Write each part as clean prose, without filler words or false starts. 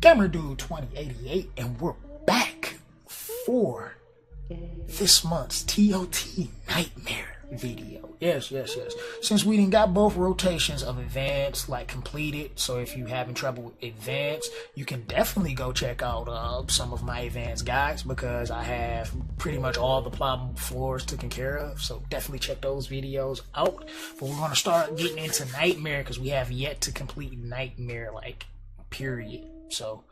Gamerdude 2088, and we're back for this month's TOT Nightmare video. Yes. Since we didn't got both rotations of advanced completed, so if you having trouble with advanced, you can definitely go check out some of my advanced guides, because I have pretty much all the problem floors taken care of. So definitely check those videos out. But we're gonna start getting into Nightmare because we have yet to complete Nightmare, period. So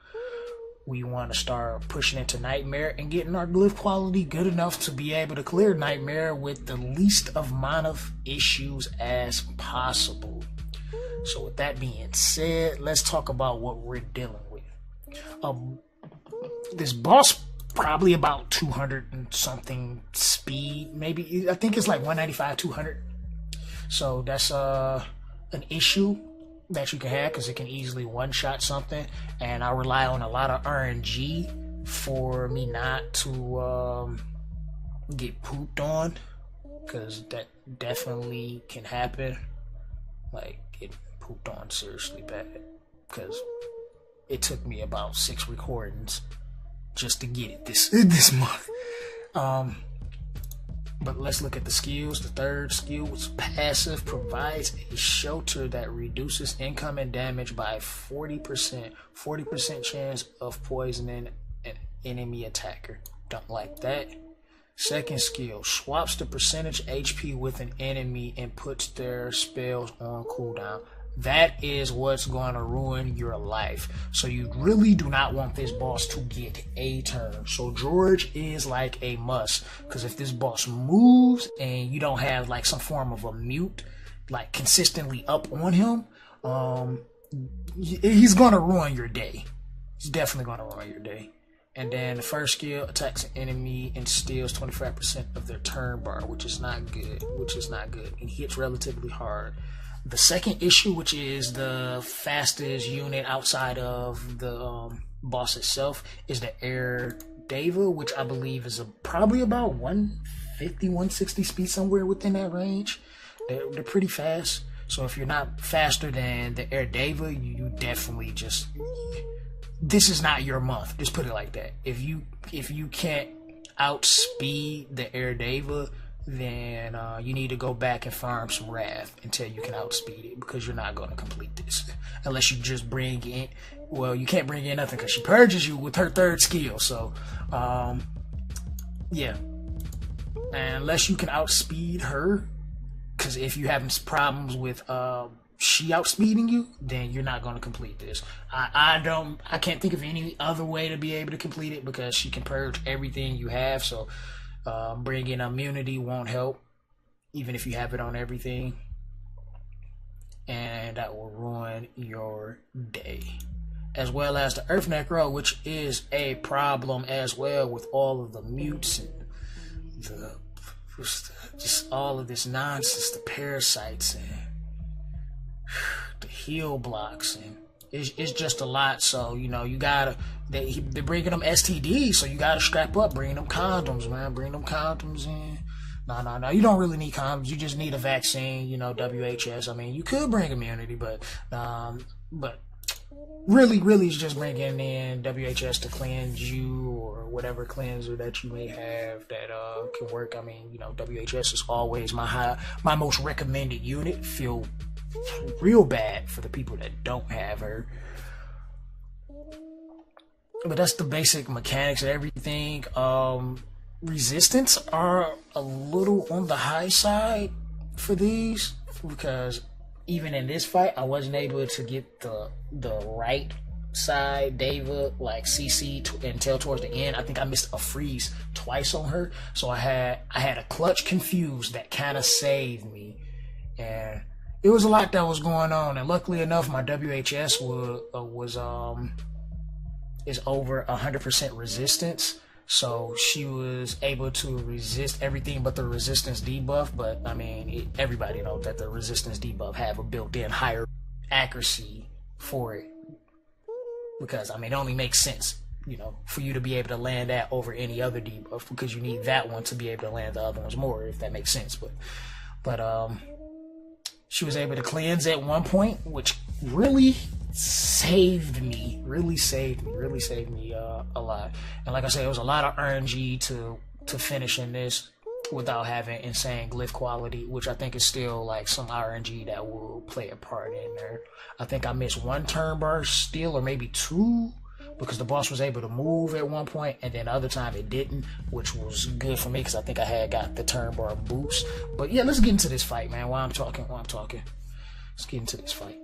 we want to start pushing into Nightmare and getting our glyph quality good enough to be able to clear Nightmare with the least amount of issues as possible. So with that being said, let's talk about what we're dealing with. This boss probably about 200 and something speed, maybe. I think it's like 195, 200. So that's an issue that you can have, because it can easily one-shot something, and I rely on a lot of RNG for me not to get pooped on, because that definitely can happen. Get pooped on seriously bad, because it took me about 6 recordings just to get it this month. But let's look at the skills. The third skill, which passive, provides a shelter that reduces incoming damage by 40%. 40% chance of poisoning an enemy attacker. Don't like that. Second skill, swaps the percentage HP with an enemy and puts their spells on cooldown. That is what's going to ruin your life. So you really do not want this boss to get a turn. So George is like a must, because if this boss moves and you don't have some form of a mute consistently up on him, he's going to ruin your day. He's definitely going to ruin your day. And then the first skill, attacks an enemy and steals 25% of their turn bar, which is not good. And hits relatively hard. The second issue, which is the fastest unit outside of the boss itself, is the Air Deva, which I believe is probably about 150, 160 speed, somewhere within that range. They're pretty fast. So if you're not faster than the Air Deva, you definitely this is not your month. Just put it like that. If you can't outspeed the Air Deva, then you need to go back and farm some Wrath until you can outspeed it, because you're not going to complete this unless you just bring in, well, you can't bring in nothing because she purges you with her third skill. So yeah, and unless you can outspeed her, because if you having problems with she outspeeding you, then you're not going to complete this. I can't think of any other way to be able to complete it, because she can purge everything you have. So bringing immunity won't help, even if you have it on everything, and that will ruin your day. As well as the Earth Necro, which is a problem as well, with all of the mutes and just all of this nonsense, the parasites and the heal blocks, and it's just a lot. So you gotta, they're bringing them STDs, so you gotta strap up. Bring them condoms, man. Bring them condoms in. No, you don't really need condoms. You just need a vaccine, WHS. I mean, you could bring immunity, but really it's just bringing in WHS to cleanse you, or whatever cleanser that you may have that can work. I mean, WHS is always my most recommended unit. Feel real bad for the people that don't have her. But that's the basic mechanics of everything. Resistance are a little on the high side for these, because even in this fight, I wasn't able to get the right side Deva CC until towards the end. I think I missed a freeze twice on her, so I had a clutch confused that kind of saved me, and it was a lot that was going on. And luckily enough, my WHS is over 100% resistance, so she was able to resist everything but the resistance debuff. But I mean, everybody knows that the resistance debuff have a built-in higher accuracy for it, because I mean, it only makes sense, for you to be able to land that over any other debuff, because you need that one to be able to land the other ones more, if that makes sense. But she was able to cleanse at one point, which really saved me really saved me a lot. And like I said, it was a lot of RNG to finish in this without having insane glyph quality, which I think is still like some RNG that will play a part in there. I think I missed one turn bar still, or maybe two, because the boss was able to move at one point, and then the other time it didn't, which was good for me because I think I had got the turn bar boost. But yeah, let's get into this fight, man. While I'm talking, let's get into this fight.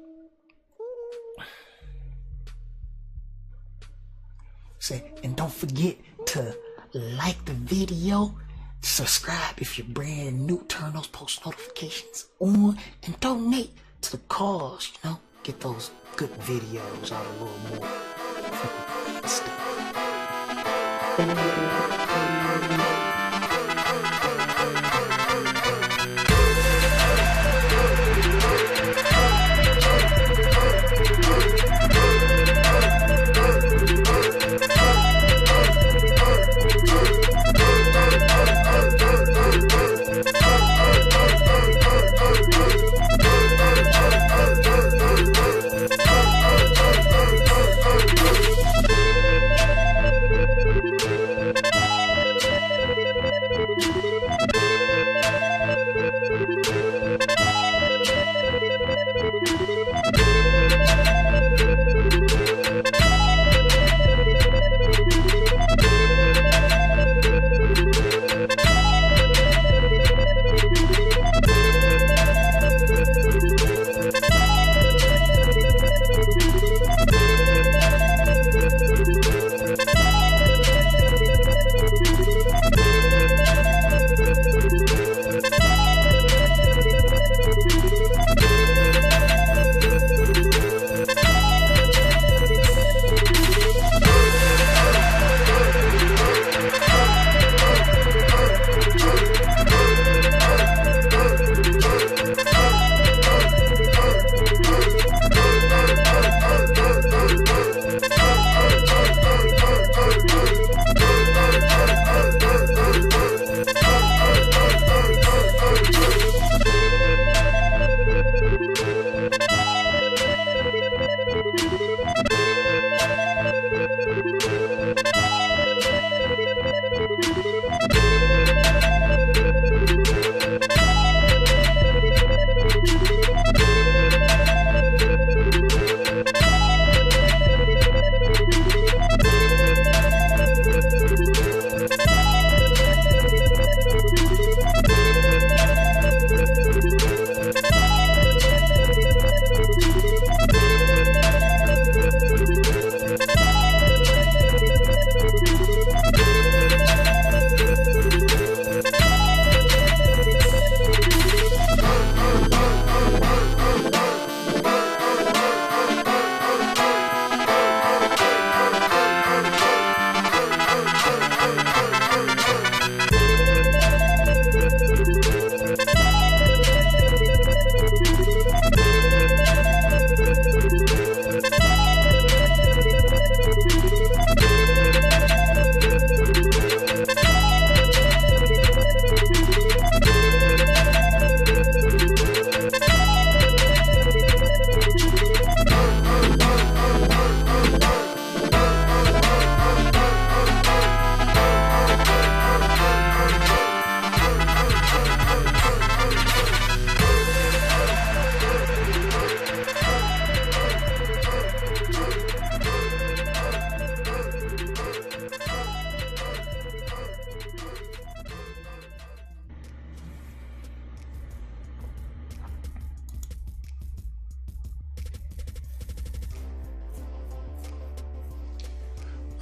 And don't forget to like the video, subscribe if you're brand new, turn those post notifications on, and donate to the cause, you know, get those good videos out a little more.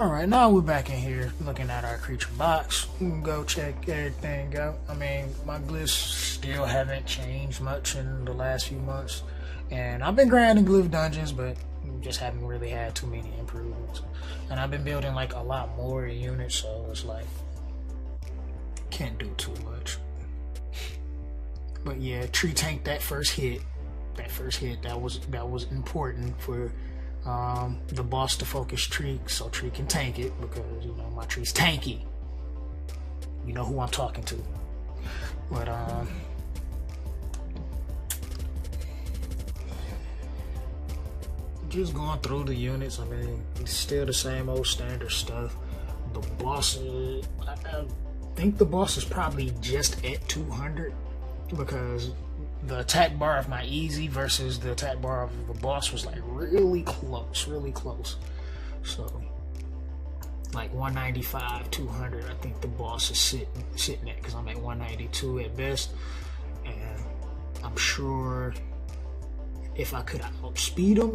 Alright, now we're back in here looking at our creature box. We can go check everything out. I mean, my glyphs still haven't changed much in the last few months. And I've been grinding glyph dungeons, but just haven't really had too many improvements. And I've been building like a lot more units, so it's like, can't do too much. But yeah, tree tank that first hit. That was important for the boss to focus Tree, so Tree can tank it, because you know my Tree's tanky. You know who I'm talking to. But just going through the units, I mean, it's still the same old standard stuff. The boss, I think the boss is probably just at 200 because the attack bar of my easy versus the attack bar of the boss was like really close, really close. So like 195, 200, I think the boss is sitting at, because I'm at 192 at best, and I'm sure if I could outspeed them,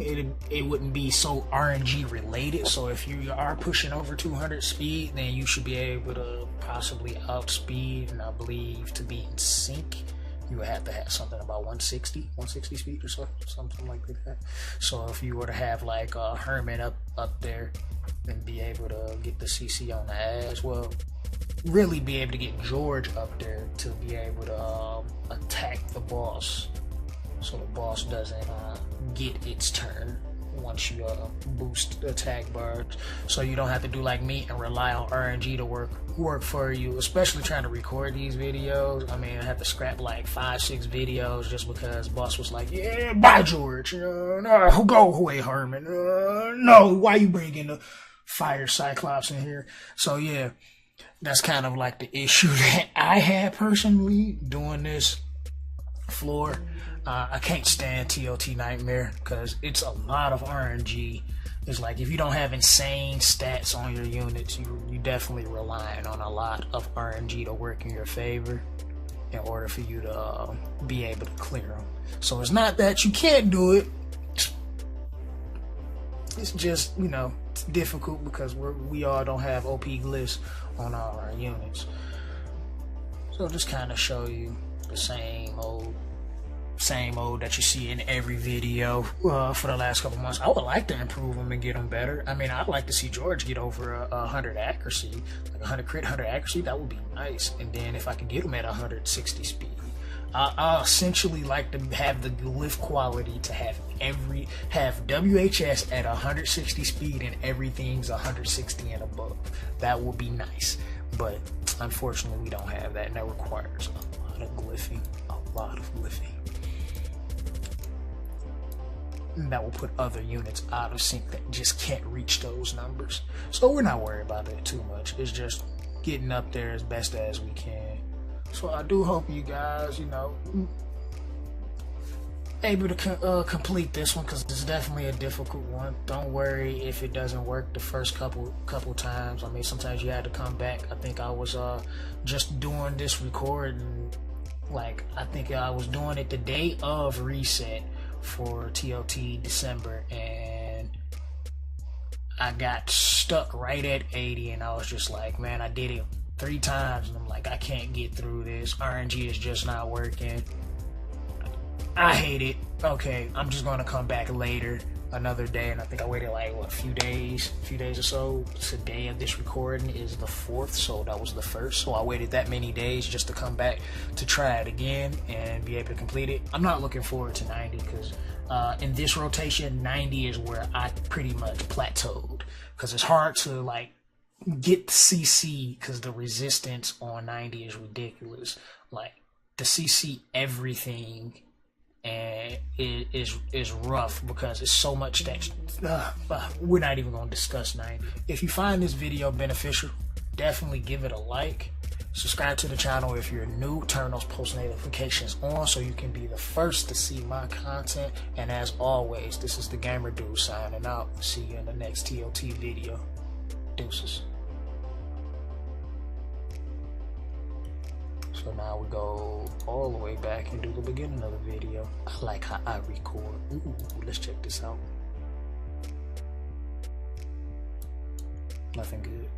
it wouldn't be so RNG related. So if you are pushing over 200 speed, then you should be able to possibly outspeed, and I believe to be in sync, you would have to have something about 160 speed or so, something like that. So if you were to have like a Hermit up there and be able to get the CC on the ass, well, really be able to get George up there to be able to attack the boss, so the boss doesn't get its turn once you boost the attack bar, so you don't have to do like me and rely on RNG to work for you, especially trying to record these videos. I mean, I had to scrap like 5-6 videos just because boss was like, yeah, bye George, no, go away Herman, no, why you bringing the fire Cyclops in here? So yeah, that's kind of like the issue that I had personally doing this floor. I can't stand TOT Nightmare because it's a lot of RNG. It's like if you don't have insane stats on your units, you definitely relying on a lot of RNG to work in your favor in order for you to be able to clear them. So it's not that you can't do it. It's just, you know, it's difficult because we all don't have OP glyphs on all our units. So just kind of show you the same old that you see in every video for the last couple months. I would like to improve them and get them better. I mean, I'd like to see George get over 100 accuracy, like 100 crit, 100 accuracy. That would be nice. And then if I could get him at 160 speed, I essentially like to have the glyph quality to have WHS at 160 speed and everything's 160 and above. That would be nice, but unfortunately we don't have that, and that requires a lot of glyphing. That will put other units out of sync that just can't reach those numbers. So we're not worried about it too much. It's just getting up there as best as we can. So I do hope you guys, you know, able to complete this one, because it's definitely a difficult one. Don't worry if it doesn't work the first couple times. I mean, sometimes you had to come back. I think I was just doing this recording, like I think I was doing it the day of reset for TOT December, and I got stuck right at 80, and I was just like, man, I did it 3 times and I'm like, I can't get through this. RNG is just not working. I hate it. Okay, I'm just gonna come back later another day, and I think I waited like what, a few days or so. Today of this recording is the 4th, so that was the 1st, so I waited that many days just to come back to try it again and be able to complete it. I'm not looking forward to 90 because in this rotation 90 is where I pretty much plateaued, because it's hard to like get the CC because the resistance on 90 is ridiculous. Like the CC everything and it is rough because it's so much that we're not even going to discuss 90. If you find this video beneficial, definitely give it a like. Subscribe to the channel if you're new. Turn those post notifications on so you can be the first to see my content. And as always, this is the Gamer Dude signing out. See you in the next TOT video. Deuces. So now we go all the way back and do the beginning of the video. I like how I record. Ooh, let's check this out. Nothing good.